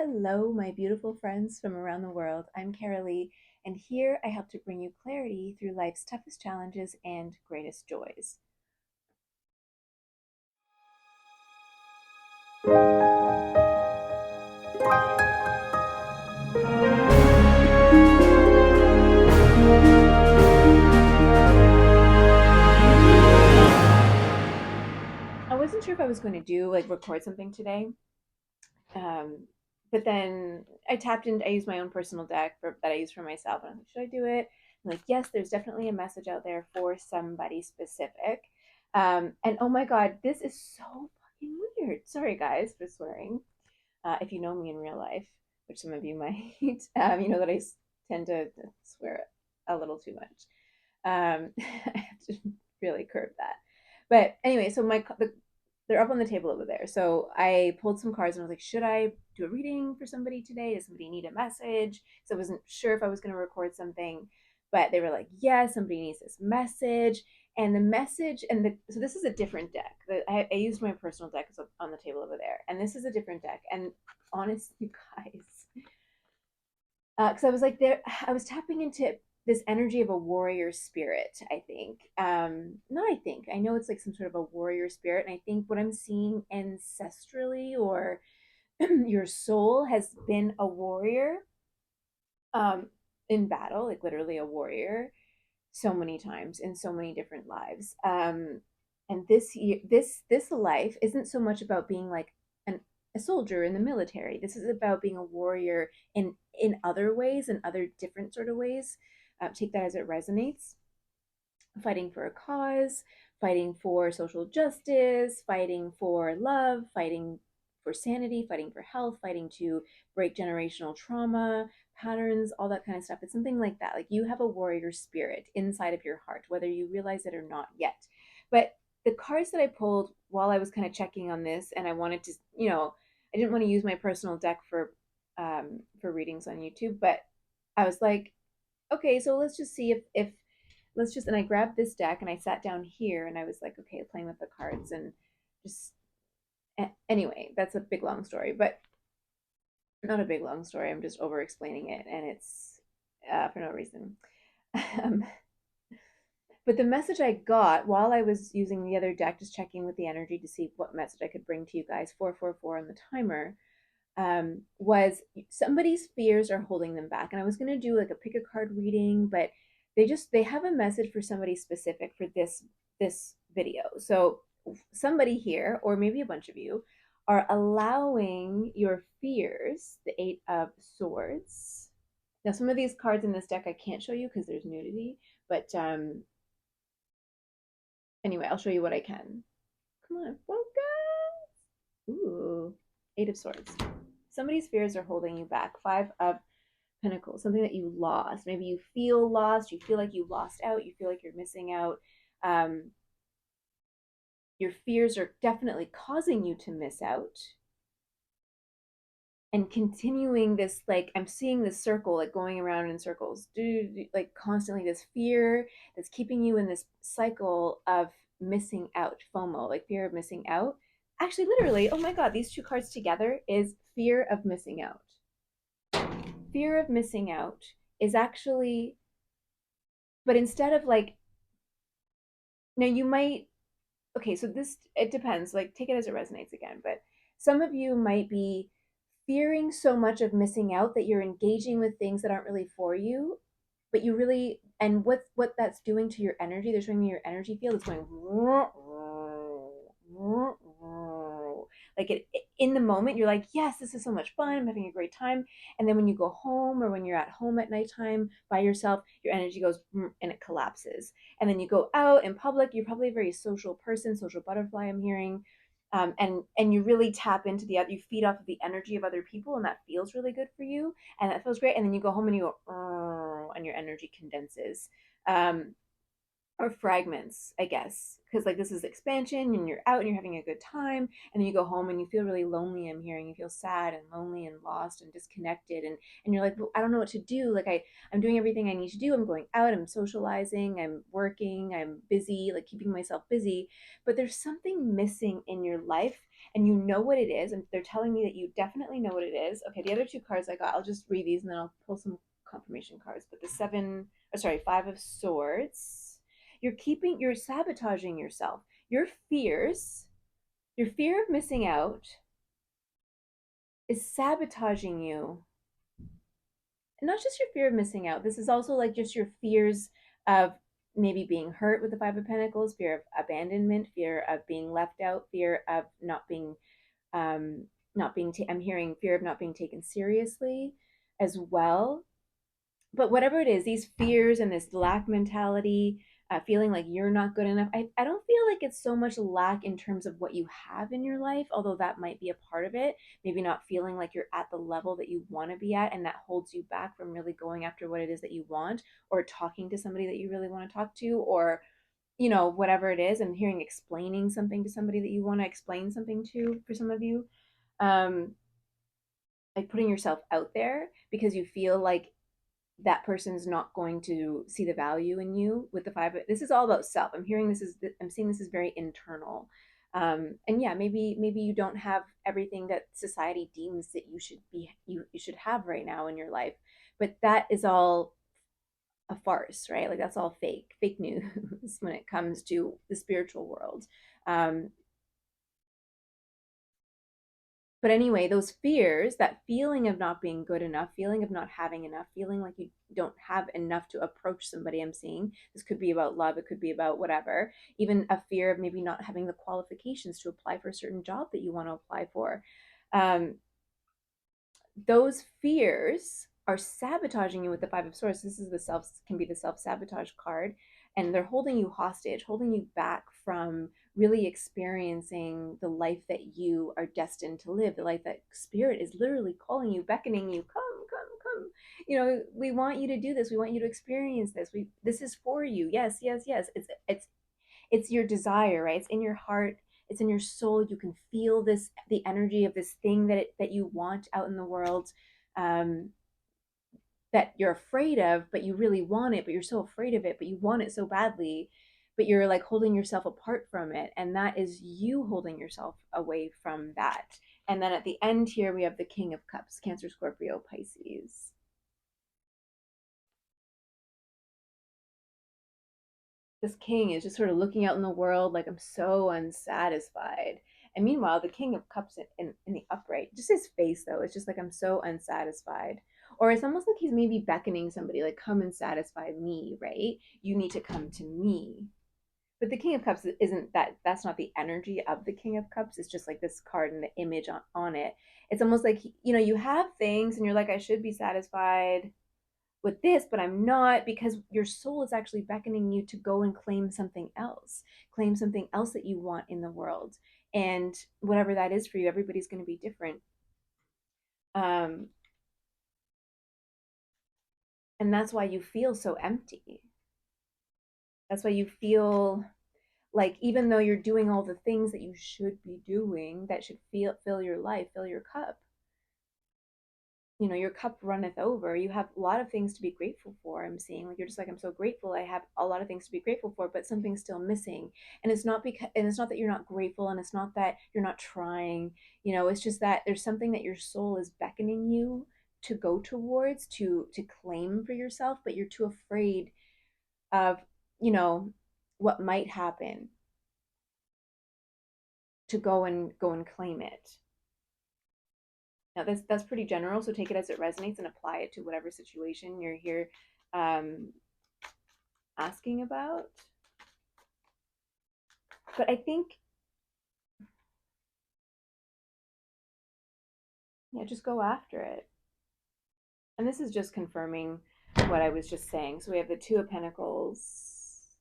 Hello, my beautiful friends from around the world. I'm Carolee, and here I help to bring you clarity through life's toughest challenges and greatest joys. I wasn't sure if I was going to do record something today, um, but then I used my own personal deck that I use for myself, and I was like, should I do it? I'm like, yes, there's definitely a message out there for somebody specific. And oh my God, this is so fucking weird. Sorry, guys, for swearing. If you know me in real life, which some of you might, you know that tend to swear a little too much. I have to really curb that. But anyway, so they're up on the table over there. So I pulled some cards and I was like, should I do a reading for somebody today? Does somebody need a message? So I wasn't sure if I was going to record something, but they were like, yes, somebody needs this message. And the message, so this is a different deck. I used my personal deck on the table over there, and this is a different deck. And honestly, you guys, because I was like there, I was tapping into this energy of a warrior spirit. I think, not I think, I know it's like some sort of a warrior spirit, and I think what I'm seeing ancestrally or your soul has been a warrior, um, in battle, like literally a warrior, so many times in so many different lives. And this life isn't so much about being like a soldier in the military. This is about being a warrior in other ways, in other different sort of ways. Take that as it resonates. Fighting for a cause, fighting for social justice, fighting for love, fighting for sanity, fighting for health, fighting to break generational trauma patterns, all that kind of stuff. It's something like that. Like you have a warrior spirit inside of your heart, whether you realize it or not yet. But the cards that I pulled while I was kind of checking on this, and I wanted to, I didn't want to use my personal deck for readings on YouTube, but I was like, okay, so let's just see if let's just, and I grabbed this deck and I sat down here and I was like, okay, playing with the cards and just anyway, that's a big long story, but not a big long story. I'm just over explaining it, and it's for no reason. um, but the message I got while I was using the other deck, just checking with the energy to see what message I could bring to you guys, 444 on the timer, was somebody's fears are holding them back. And I was going to do like a pick a card reading, but they have a message for somebody specific for this video. So somebody here, or maybe a bunch of you, are allowing your fears, the 8 of Swords. Now, some of these cards in this deck I can't show you because there's nudity, but anyway, I'll show you what I can. Come on, focus. Ooh, 8 of Swords. Somebody's fears are holding you back. 5 of Pentacles, something that you lost. Maybe you feel lost. You feel like you lost out. You feel like you're missing out. Um, your fears are definitely causing you to miss out. And continuing this, like, I'm seeing this circle, like going around in circles, like constantly this fear that's keeping you in this cycle of missing out, FOMO, like fear of missing out. Actually, literally, oh my God, these two cards together is fear of missing out. Fear of missing out is actually, but instead of like, now you might, okay, so this, it depends, like take it as it resonates again, but some of you might be fearing so much of missing out that you're engaging with things that aren't really for you, but you really, and what that's doing to your energy, they're showing me your energy field is going like in the moment you're like, yes, this is so much fun, I'm having a great time, and then when you go home or when you're at home at nighttime by yourself, your energy goes and it collapses. And then you go out in public, you're probably a very social person, social butterfly, I'm hearing, and you really tap into you feed off of the energy of other people, and that feels really good for you, and that feels great. And then you go home and you go, and your energy condenses. um, or fragments, I guess, because like this is expansion and you're out and you're having a good time, and then you go home and you feel really lonely. I'm hearing you feel sad and lonely and lost and disconnected, and you're like, well, I don't know what to do. Like I'm doing everything I need to do. I'm going out, I'm socializing, I'm working, I'm busy, like keeping myself busy, but there's something missing in your life. and you know what it is, and they're telling me that you definitely know what it is. Okay, the other two cards I got, I'll just read these and then I'll pull some confirmation cards. But the seven, or sorry, five of swords. You're sabotaging yourself. Your fears, your fear of missing out is sabotaging you. And not just your fear of missing out. This is also like just your fears of maybe being hurt with the Five of Pentacles, fear of abandonment, fear of being left out, fear of um, not being. I'm hearing fear of not being taken seriously, as well. But whatever it is, these fears and this lack mentality, feeling like you're not good enough, I don't feel like it's so much lack in terms of what you have in your life, although that might be a part of it. Maybe not feeling like you're at the level that you want to be at, and that holds you back from really going after what it is that you want, or talking to somebody that you really want to talk to, or whatever it is. And hearing explaining something to somebody that you want to explain something to, for some of you. um like putting yourself out there because you feel like that person's not going to see the value in you. With the five, this is all about self. I'm seeing this is very internal. And yeah, maybe you don't have everything that society deems that you should have right now in your life, but that is all a farce, right? Like that's all fake news when it comes to the spiritual world. um, but anyway, those fears, that feeling of not being good enough, feeling of not having enough, feeling like you don't have enough to approach somebody, I'm seeing this could be about love, it could be about whatever, even a fear of maybe not having the qualifications to apply for a certain job that you want to apply for. um, those fears are sabotaging you with the five of swords. This is the self, can be the self-sabotage card, and they're holding you hostage, holding you back from really experiencing the life that you are destined to live, the life that spirit is literally calling you, beckoning you, come. We want you to do this, we want you to experience this, we this is for you. Yes, yes, yes. It's your desire, right? It's in your heart, it's in your soul. You can feel this, the energy of this thing that you want out in the world, um, that you're afraid of, but you really want it, but you're so afraid of it, but you want it so badly, but you're like holding yourself apart from it. And that is you holding yourself away from that. And then at the end here, we have the King of Cups, Cancer, Scorpio, Pisces. This king is just sort of looking out in the world like, I'm so unsatisfied. And meanwhile, the King of Cups in the upright, just his face though, it's just like, I'm so unsatisfied. Or it's almost like he's maybe beckoning somebody, like, come and satisfy me, right? You need to come to me. But the King of Cups isn't that, that's not the energy of the King of Cups. It's just like this card and the image on it. It's almost like, you have things and you're like, I should be satisfied with this, but I'm not, because your soul is actually beckoning you to go and claim something else that you want in the world. And whatever that is for you, everybody's going to be different. Um, and that's why you feel so empty. That's why you feel like, even though you're doing all the things that you should be doing, that should fill your life, fill your cup, your cup runneth over. You have a lot of things to be grateful for. I'm seeing, like, you're just like, I'm so grateful, I have a lot of things to be grateful for, but something's still missing. And it's not that you're not grateful, and it's not that you're not trying. It's just that there's something that your soul is beckoning you to go towards, to claim for yourself, but you're too afraid of what might happen, to go and claim it. Now, that's pretty general, so take it as it resonates and apply it to whatever situation you're here um, asking about. But I think, yeah, just go after it. And this is just confirming what I was just saying. So we have the Two of Pentacles,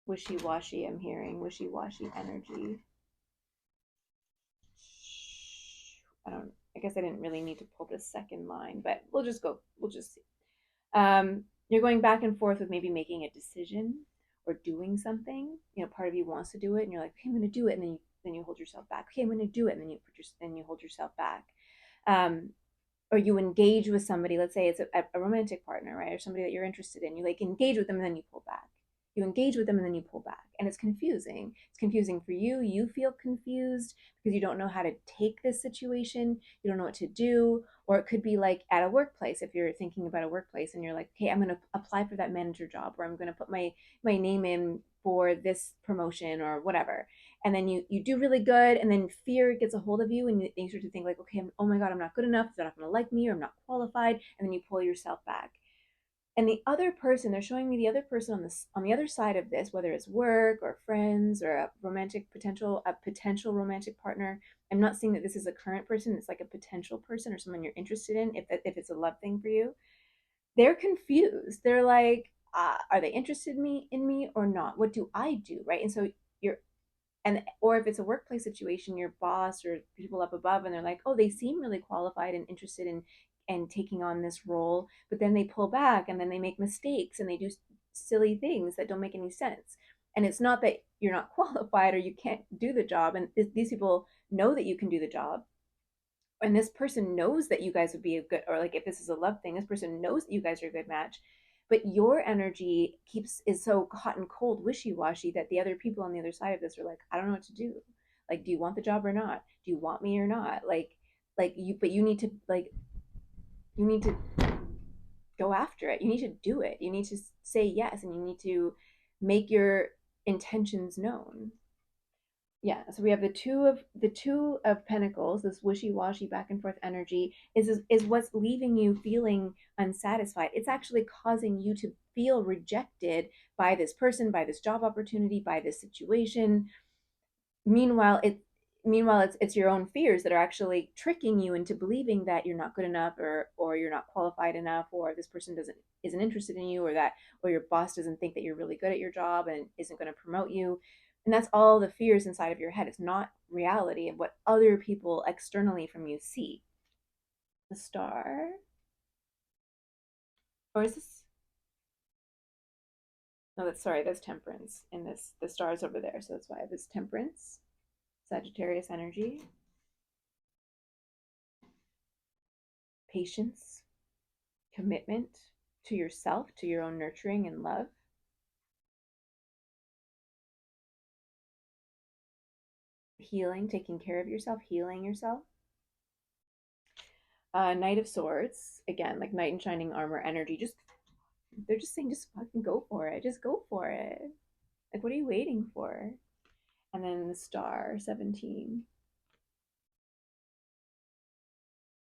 wishy-washy. I'm hearing wishy-washy energy. I guess I didn't really need to pull this second line, but we'll just see. You're going back and forth with maybe making a decision or doing something. Part of you wants to do it, and you're like, okay, I'm going to do it, and then you hold yourself back. Okay, I'm going to do it, and then you hold yourself back. Or you engage with somebody. Let's say it's a romantic partner, right, or somebody that you're interested in. You like engage with them, and then you pull back. You engage with them and then you pull back. And it's confusing. It's confusing for you. You feel confused because you don't know how to take this situation. You don't know what to do. Or it could be like at a workplace, if you're thinking about a workplace and you're like, okay, I'm going to apply for that manager job, or I'm going to put my name in for this promotion or whatever. And then you do really good, and then fear gets a hold of you, and you start to think like, okay, oh my god, I'm not good enough, they're not going to like me, or I'm not qualified, and then you pull yourself back. And the other person, they're showing me the other person on the other side of this, whether it's work or friends or a potential romantic partner. I'm not saying that this is a current person, it's like a potential person or someone you're interested in, if it's a love thing for you. They're confused. They're like, are they interested in me or not? What do I do, right? And so you're and or if it's a workplace situation, your boss or people up above, and they're like, oh, they seem really qualified and interested in and taking on this role, but then they pull back and then they make mistakes and they do silly things that don't make any sense. And it's not that you're not qualified or you can't do the job, and these people know that you can do the job, and this person knows that you guys would be a good, or like if this is a love thing, this person knows that you guys are a good match, but your energy keeps is so hot and cold, wishy-washy, that the other people on the other side of this are like, I don't know what to do. Like, do you want the job or not? Do you want me or not? Like you, but you need to like you need to go after it. You need to do it. You need to say yes, and you need to make your intentions known. Yeah, so we have the two of pentacles, this wishy-washy back and forth energy is what's leaving you feeling unsatisfied. It's actually causing you to feel rejected by this person, by this job opportunity, by this situation. Meanwhile it meanwhile it's your own fears that are actually tricking you into believing that you're not good enough, or you're not qualified enough, or this person doesn't isn't interested in you, or that or your boss doesn't think that you're really good at your job and isn't going to promote you. And that's all the fears inside of your head. It's not reality of what other people externally from you see. The star, or is this, no, that's, sorry, that's temperance in this. The star is over there, so that's why this temperance, Sagittarius energy, patience, commitment to yourself, to your own nurturing and love, healing, taking care of yourself, healing yourself. Knight of Swords, again, like knight in shining armor energy. Just they're just saying, just fucking go for it. Just go for it. Like, what are you waiting for? And then the star, 17.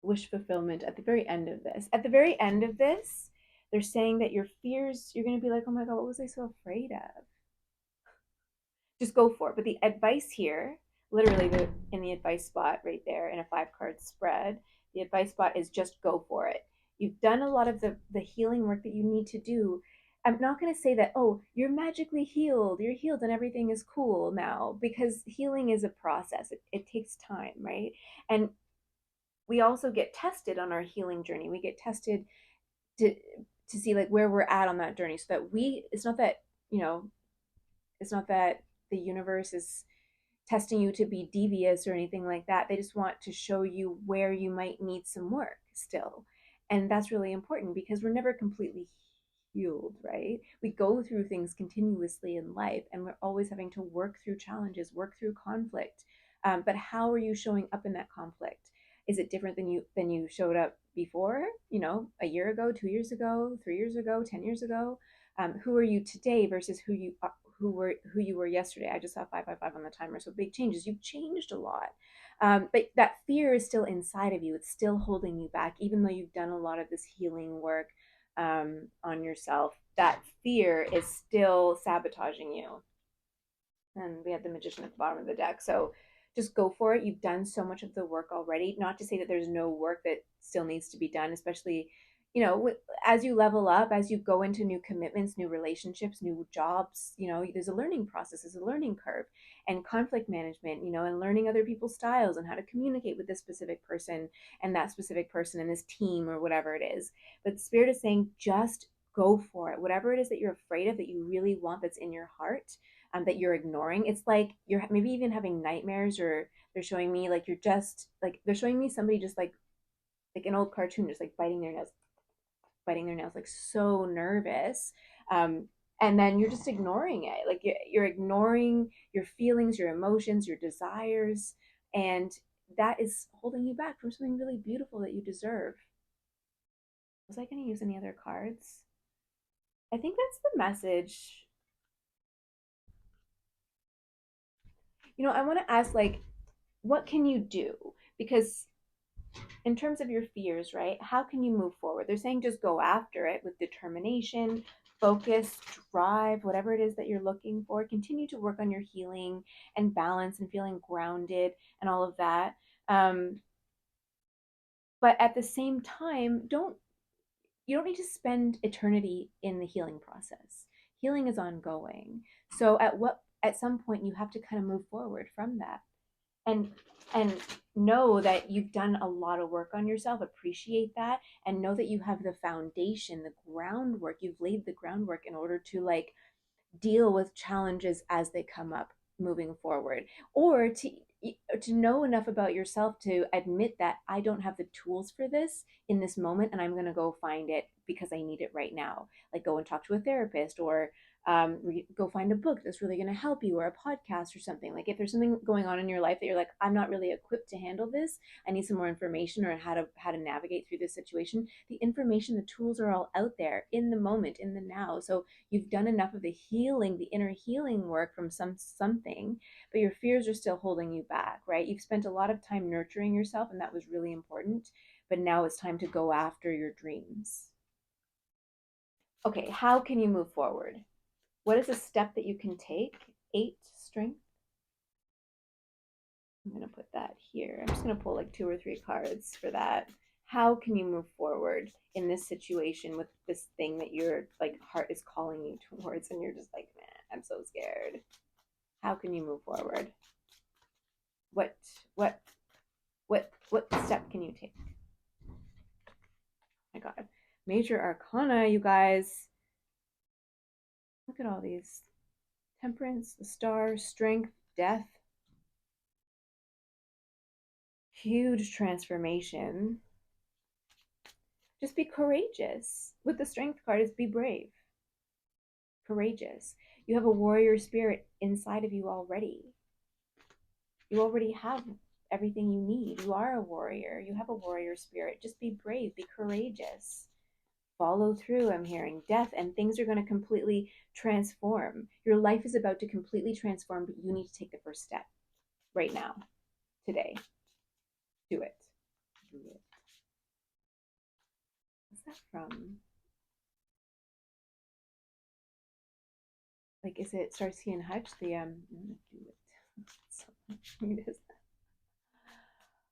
Wish fulfillment at the very end of this. At the very end of this, they're saying that your fears, you're going to be like, oh my God, what was I so afraid of? Just go for it. But the advice here, literally in the advice spot right there in a 5 card spread, the advice spot is just go for it. You've done a lot of the healing work that you need to do. I'm not going to say that, oh, you're magically healed, you're healed and everything is cool now, because healing is a process. It takes time, right? And we also get tested on our healing journey. We get tested to see like where we're at on that journey, so that it's not that, you know, it's not that the universe is testing you to be devious or anything like that. They just want to show you where you might need some work still. And that's really important, because we're never completely healed, right? We go through things continuously in life, and we're always having to work through challenges, work through conflict. But how are you showing up in that conflict? Is it different than you showed up before? You know, a year ago, 2 years ago, 3 years ago, 10 years ago. Who are you today versus who you were yesterday? I just saw 555 on the timer, so big changes. You've changed a lot, but that fear is still inside of you. It's still holding you back, even though you've done a lot of this healing work on yourself. That fear is still sabotaging you. And we have the Magician at the bottom of the deck. So just go for it. You've done so much of the work already. Not to say that there's no work that still needs to be done, especially, you know, as you level up, as you go into new commitments, new relationships, new jobs. You know, there's a learning process, there's a learning curve, and conflict management, you know, and learning other people's styles and how to communicate with this specific person and that specific person and this team or whatever it is. But Spirit is saying, just go for it. Whatever it is that you're afraid of, that you really want, that's in your heart, that you're ignoring. It's like you're maybe even having nightmares, or they're showing me like you're just like, they're showing me somebody just like an old cartoon, just like biting their nails, like so nervous. and then you're just ignoring it. Like you're ignoring your feelings, your emotions, your desires, and that is holding you back from something really beautiful that you deserve. Was I going to use any other cards? I think that's the message. I want to ask, like, what can you do? Because in terms of your fears, right? How can you move forward? They're saying just go after it with determination, focus, drive, whatever it is that you're looking for. Continue to work on your healing and balance and feeling grounded and all of that. Um, but at the same time, you don't need to spend eternity in the healing process. Healing is ongoing. So at some point you have to kind of move forward from that. And and know that you've done a lot of work on yourself, appreciate that, and know that you have the foundation, the groundwork. You've laid the groundwork in order to like deal with challenges as they come up moving forward, or to know enough about yourself to admit that I don't have the tools for this in this moment, and I'm going to go find it because I need it right now. Like go and talk to a therapist, or go find a book that's really going to help you, or a podcast or something. Like if there's something going on in your life that you're like, I'm not really equipped to handle this, I need some more information or how to navigate through this situation. The information, the tools are all out there in the moment, in the now. So you've done enough of the healing, the inner healing work from something, but your fears are still holding you back, right? You've spent a lot of time nurturing yourself, and that was really important, but now it's time to go after your dreams. Okay, how can you move forward? What is a step that you can take? 8, strength. I'm going to put that here. I'm just going to pull like 2 or 3 cards for that. How can you move forward in this situation with this thing that your like heart is calling you towards, and you're just like, man, I'm so scared. How can you move forward? What what what step can you take? Oh my God. Major Arcana, you guys. Look at all these. Temperance, the Star, Strength, Death. Huge transformation. Just be courageous. With the Strength card is be brave. Courageous. You have a warrior spirit inside of you already. You already have everything you need. You are a warrior. You have a warrior spirit. Just be brave. Be courageous. Follow through, I'm hearing. Death, and things are going to completely transform. Your life is about to completely transform, but you need to take the first step right now, today. Do it. Do it. What's that from? Like, is it Starsky and Hutch? Do it. It is.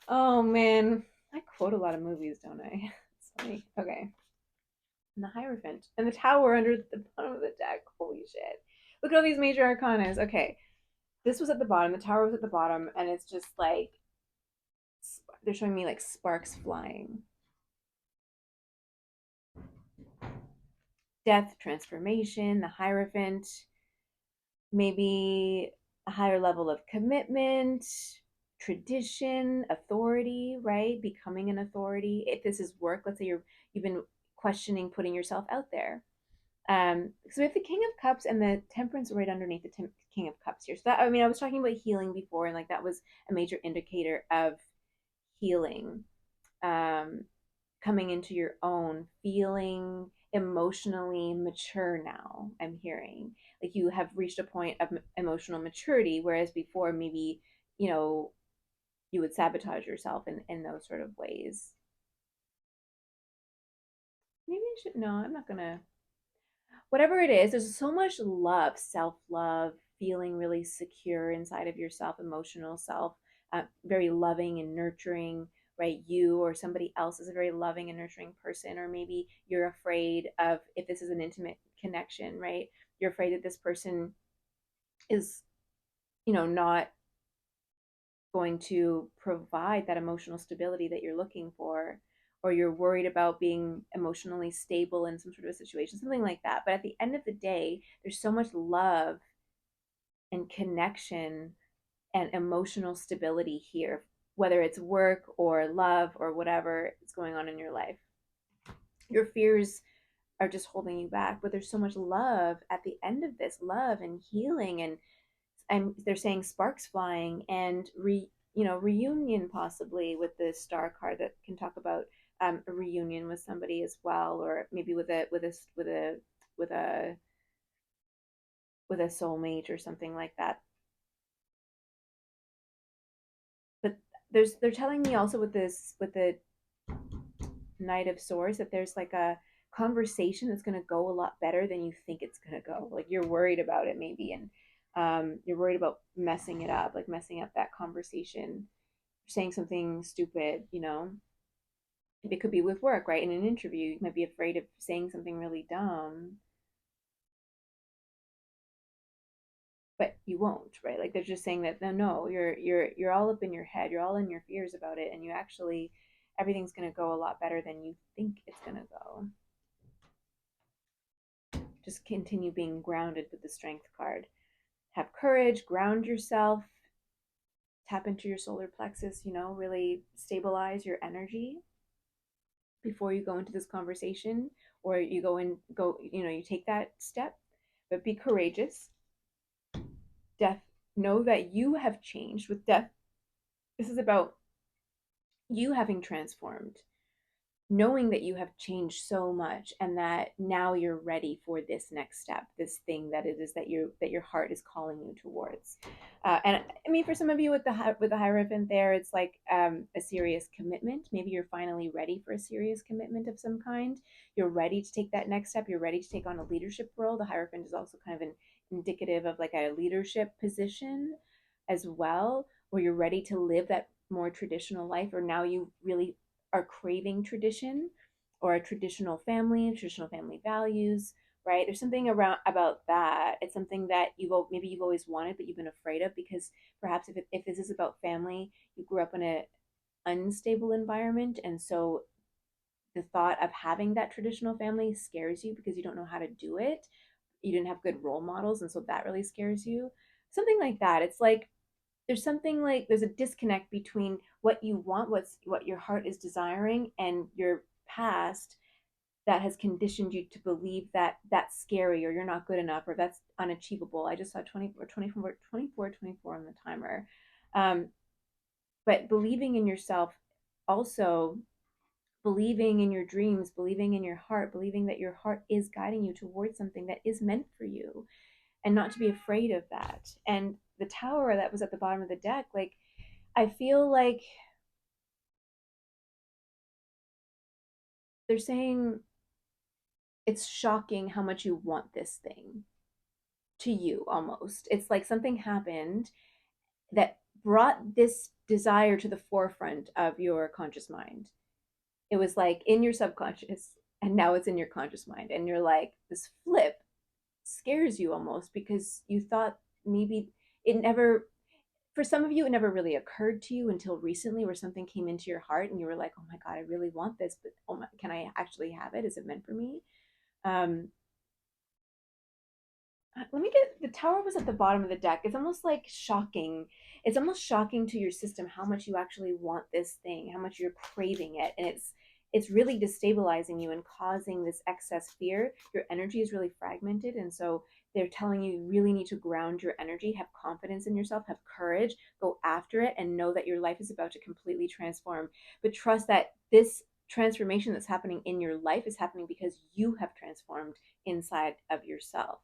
Oh man, I quote a lot of movies, don't I? It's funny. Okay. And the Hierophant and the Tower under the bottom of the deck. Holy shit! Look at all these major arcanas. Okay, this was at the bottom. The Tower was at the bottom, and it's just like they're showing me like sparks flying. Death, transformation, the Hierophant, maybe a higher level of commitment, tradition, authority, right? Becoming an authority. If this is work, let's say you've been questioning putting yourself out there. So we have the King of Cups and the Temperance right underneath the King of Cups here. So that, I mean, I was talking about healing before, and like that was a major indicator of healing. Um, Coming into your own, feeling emotionally mature now. I'm hearing like you have reached a point of emotional maturity, whereas before maybe you know you would sabotage yourself in those sort of ways. Maybe I should. No, I'm not gonna. Whatever it is, there's so much love, self love, feeling really secure inside of yourself, emotional self, very loving and nurturing, right? You or somebody else is a very loving and nurturing person, or maybe you're afraid of, if this is an intimate connection, right? You're afraid that this person is, not going to provide that emotional stability that you're looking for, or you're worried about being emotionally stable in some sort of a situation, something like that. But at the end of the day, there's so much love and connection and emotional stability here, whether it's work or love or whatever is going on in your life. Your fears are just holding you back. But there's so much love at the end of this, love and healing, and they're saying sparks flying and reunion possibly with the star card that can talk about a reunion with somebody as well, or maybe with a with a soulmate or something like that. But they're telling me also with this with the Knight of Swords that there's like a conversation that's going to go a lot better than you think it's going to go. Like you're worried about it maybe, and you're worried about messing it up, like messing up that conversation, saying something stupid. It could be with work, right? In an interview, you might be afraid of saying something really dumb, but you won't, right? Like they're just saying that no, you're all up in your head, you're all in your fears about it, and you actually everything's going to go a lot better than you think it's going to go. Just continue being grounded with the strength card. Have courage, ground yourself, tap into your solar plexus, really stabilize your energy before you go into this conversation, or you take that step. But be courageous. Death, know that you have changed. With death, this is about you having transformed, knowing that you have changed so much, and that now you're ready for this next step, this thing that it is that your heart is calling you towards. And I mean, for some of you with the Hierophant there, it's like a serious commitment. Maybe you're finally ready for a serious commitment of some kind. You're ready to take that next step. You're ready to take on a leadership role. The Hierophant is also kind of an indicative of like a leadership position as well, where you're ready to live that more traditional life, or now you really are craving tradition or a traditional family values, right? There's something around about that. It's something that maybe you've always wanted, but you've been afraid of because perhaps if this is about family, you grew up in an unstable environment, and so the thought of having that traditional family scares you because you don't know how to do it. You didn't have good role models, and so that really scares you. Something like that. It's like there's a disconnect between what you want, what your heart is desiring, and your past that has conditioned you to believe that that's scary, or you're not good enough, or that's unachievable. I just saw 24 on the timer. um, but believing in yourself, also believing in your dreams, believing in your heart, believing that your heart is guiding you towards something that is meant for you, and not to be afraid of that. And the tower that was at the bottom of the deck, like I feel like they're saying it's shocking how much you want this thing to you almost. It's like something happened that brought this desire to the forefront of your conscious mind. It was like in your subconscious, and now it's in your conscious mind. And you're like, this flip scares you almost because you thought maybe it never, for some of you, it never really occurred to you until recently, where something came into your heart and you were like, oh my God, I really want this, but oh my, can I actually have it? Is it meant for me? Um, Let me get the tower was at the bottom of the deck. It's almost like shocking. It's almost shocking to your system how much you actually want this thing, how much you're craving it. And it's really destabilizing you and causing this excess fear. Your energy is really fragmented. And so they're telling you really need to ground your energy, have confidence in yourself, have courage, go after it, and know that your life is about to completely transform. But trust that this transformation that's happening in your life is happening because you have transformed inside of yourself.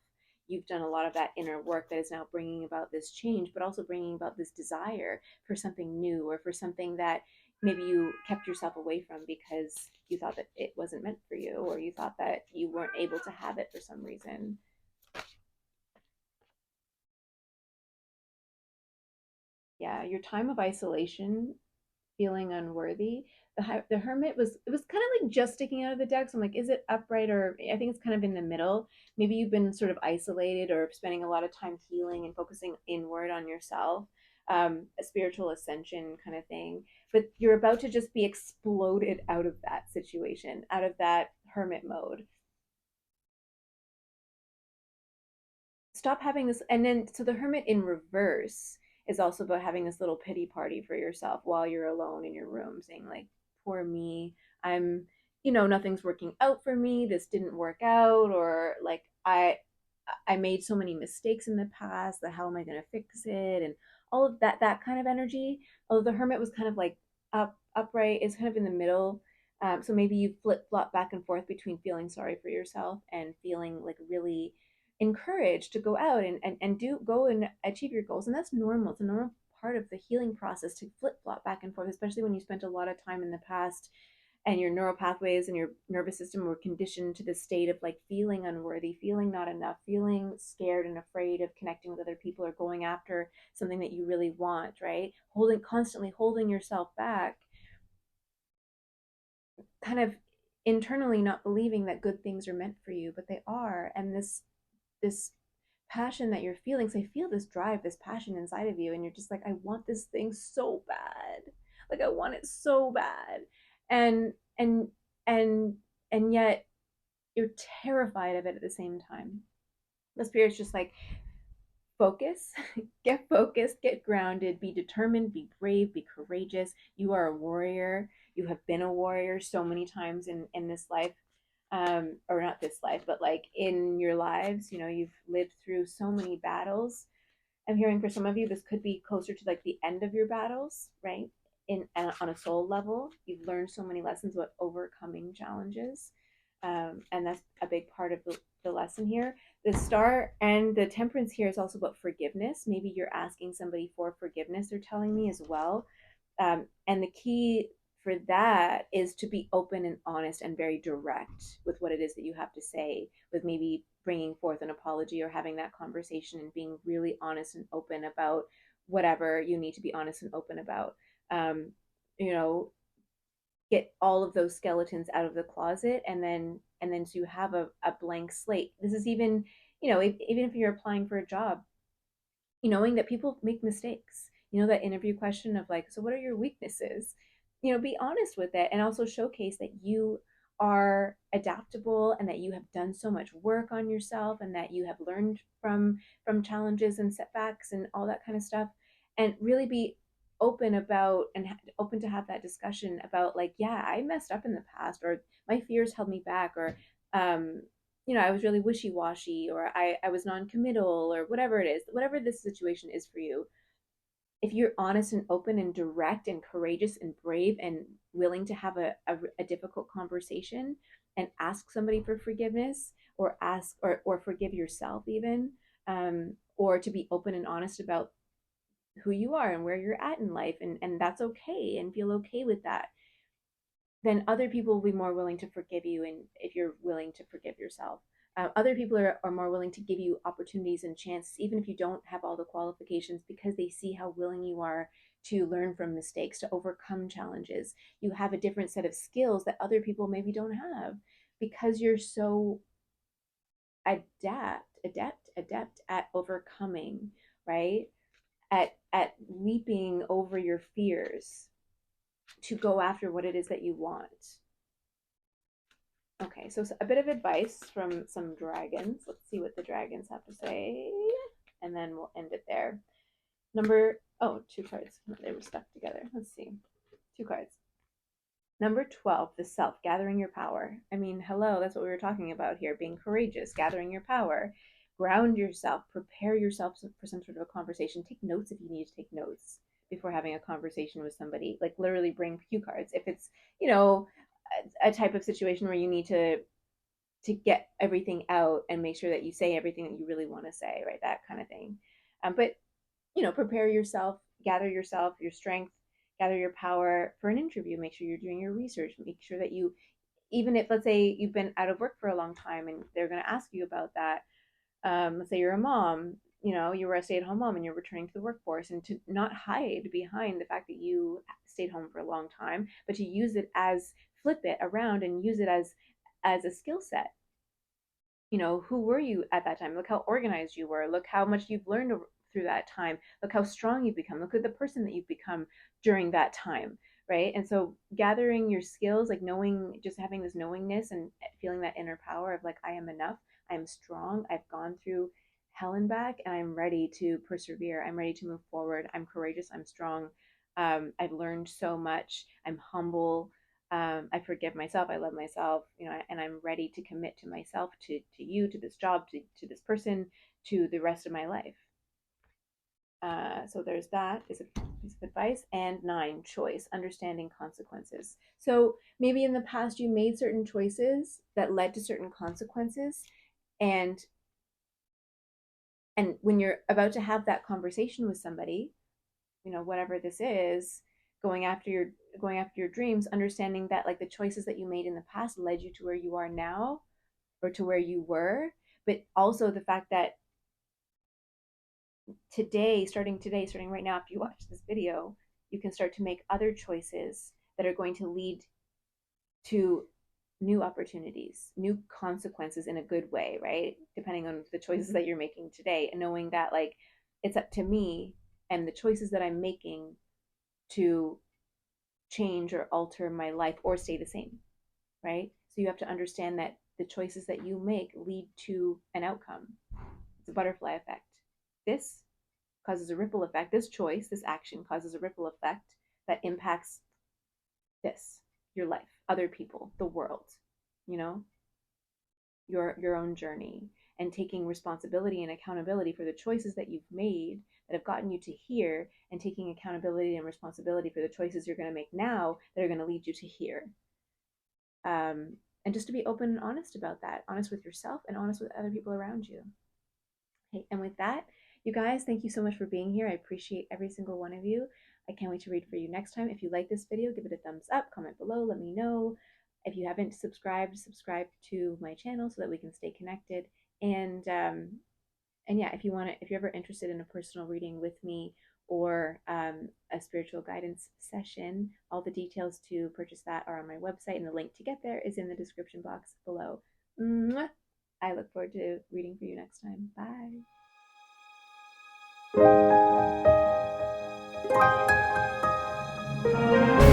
You've done a lot of that inner work that is now bringing about this change, but also bringing about this desire for something new, or for something that maybe you kept yourself away from because you thought that it wasn't meant for you, or you thought that you weren't able to have it for some reason. Yeah, your time of isolation, feeling unworthy. The Hermit was, it was kind of like just sticking out of the deck. So I'm like, is it upright, or I think it's kind of in the middle. Maybe you've been sort of isolated or spending a lot of time healing and focusing inward on yourself, a spiritual ascension kind of thing. But you're about to just be exploded out of that situation, out of that hermit mode. Stop having this. And then so the hermit in reverse is also about having this little pity party for yourself while you're alone in your room, saying like, poor me, I'm nothing's working out for me, this didn't work out, or like I made so many mistakes in the past, that how am I going to fix it, and all of that kind of energy. Although the hermit was kind of like upright, is kind of in the middle. So maybe you flip flop back and forth between feeling sorry for yourself and feeling like really encouraged to go out and do go and achieve your goals. And that's normal. It's a normal part of the healing process to flip flop back and forth, especially when you spent a lot of time in the past and your neural pathways and your nervous system were conditioned to this state of like feeling unworthy, feeling not enough, feeling scared and afraid of connecting with other people or going after something that you really want, right? Constantly holding yourself back, kind of internally not believing that good things are meant for you, but they are. And this passion that you're feeling, so I feel this drive, this passion inside of you, and you're just like, I want this thing so bad. Like I want it so bad. And and and and yet you're terrified of it at the same time. The spirit's just like, focused, get grounded, be determined, be brave, be courageous. You are a warrior. You have been a warrior so many times in this life, or not this life, but like in your lives. You've lived through so many battles. I'm hearing for some of you, this could be closer to like the end of your battles, right? On a soul level, you've learned so many lessons about overcoming challenges, and that's a big part of the lesson here. The star and the temperance here is also about forgiveness. Maybe you're asking somebody for forgiveness, they're telling me as well. And the key for that is to be open and honest and very direct with what it is that you have to say, with maybe bringing forth an apology or having that conversation and being really honest and open about whatever you need to be honest and open about. Um, you know, get all of those skeletons out of the closet, and then so you have a blank slate. This is even, even if you're applying for a job, knowing that people make mistakes. That interview question of like, so what are your weaknesses? Be honest with it, and also showcase that you are adaptable and that you have done so much work on yourself and that you have learned from challenges and setbacks and all that kind of stuff, and really be open about and open to have that discussion about like, yeah, I messed up in the past, or my fears held me back, or um I was really wishy washy, or I was non committal, or whatever it is, whatever this situation is for you. If you're honest and open and direct and courageous and brave and willing to have a difficult conversation and ask somebody for forgiveness, or ask or forgive yourself, even, or to be open and honest about who you are and where you're at in life, and that's okay, and feel okay with that, then other people will be more willing to forgive you. And if you're willing to forgive yourself, other people are more willing to give you opportunities and chances, even if you don't have all the qualifications, because they see how willing you are to learn from mistakes, to overcome challenges. You have a different set of skills that other people maybe don't have, because you're so adept at overcoming, right? At leaping over your fears to go after what it is that you want. Okay, so a bit of advice from some dragons. Let's see what the dragons have to say, and then we'll end it there. Two cards. They were stuck together. Let's see. Two cards. Number 12, the self, gathering your power. I mean, hello, that's what we were talking about here, being courageous, gathering your power. Ground yourself, prepare yourself for some sort of a conversation. Take notes if you need to take notes before having a conversation with somebody. Like literally bring cue cards. If it's, a type of situation where you need to get everything out and make sure that you say everything that you really want to say, right? That kind of thing. But prepare yourself, gather yourself, your strength, gather your power for an interview. Make sure you're doing your research. Make sure that you, even if, let's say, you've been out of work for a long time and they're going to ask you about that. Let's say you're a mom, you were a stay-at-home mom and you're returning to the workforce, and to not hide behind the fact that you stayed home for a long time, but to use it as, flip it around and use it as a skill set. Who were you at that time? Look how organized you were. Look how much you've learned through that time. Look how strong you've become. Look at the person that you've become during that time, right? And so gathering your skills, like knowing, just having this knowingness and feeling that inner power of like, I am enough, I'm strong, I've gone through hell and back, and I'm ready to persevere. I'm ready to move forward. I'm courageous, I'm strong. I've learned so much. I'm humble. I forgive myself. I love myself, and I'm ready to commit to myself, to you, to this job, to this person, to the rest of my life. So there's that is a piece of advice. And 9, choice, understanding consequences. So maybe in the past you made certain choices that led to certain consequences, and when you're about to have that conversation with somebody, whatever this is, going after your going after your dreams, understanding that like the choices that you made in the past led you to where you are now, or to where you were, but also the fact that starting right now, after you watch this video, you can start to make other choices that are going to lead to new opportunities, new consequences in a good way, right? Depending on the choices that you're making today, and knowing that like it's up to me and the choices that I'm making to change or alter my life or stay the same, right? So you have to understand that the choices that you make lead to an outcome. It's a butterfly effect. This causes a ripple effect. This choice, this action causes a ripple effect that impacts this, your life, other people, the world, you know, your own journey, and taking responsibility and accountability for the choices that you've made that have gotten you to here, and taking accountability and responsibility for the choices you're going to make now that are going to lead you to here. And just to be open and honest about that, honest with yourself and honest with other people around you. Okay, and with that, you guys, thank you so much for being here. I appreciate every single one of you. I can't wait to read for you next time. If you like this video, give it a thumbs up, comment below, let me know. If you haven't subscribed, subscribe to my channel so that we can stay connected. And yeah, if you're ever interested in a personal reading with me, or a spiritual guidance session, all the details to purchase that are on my website, and the link to get there is in the description box below. Mwah! I look forward to reading for you next time. Bye.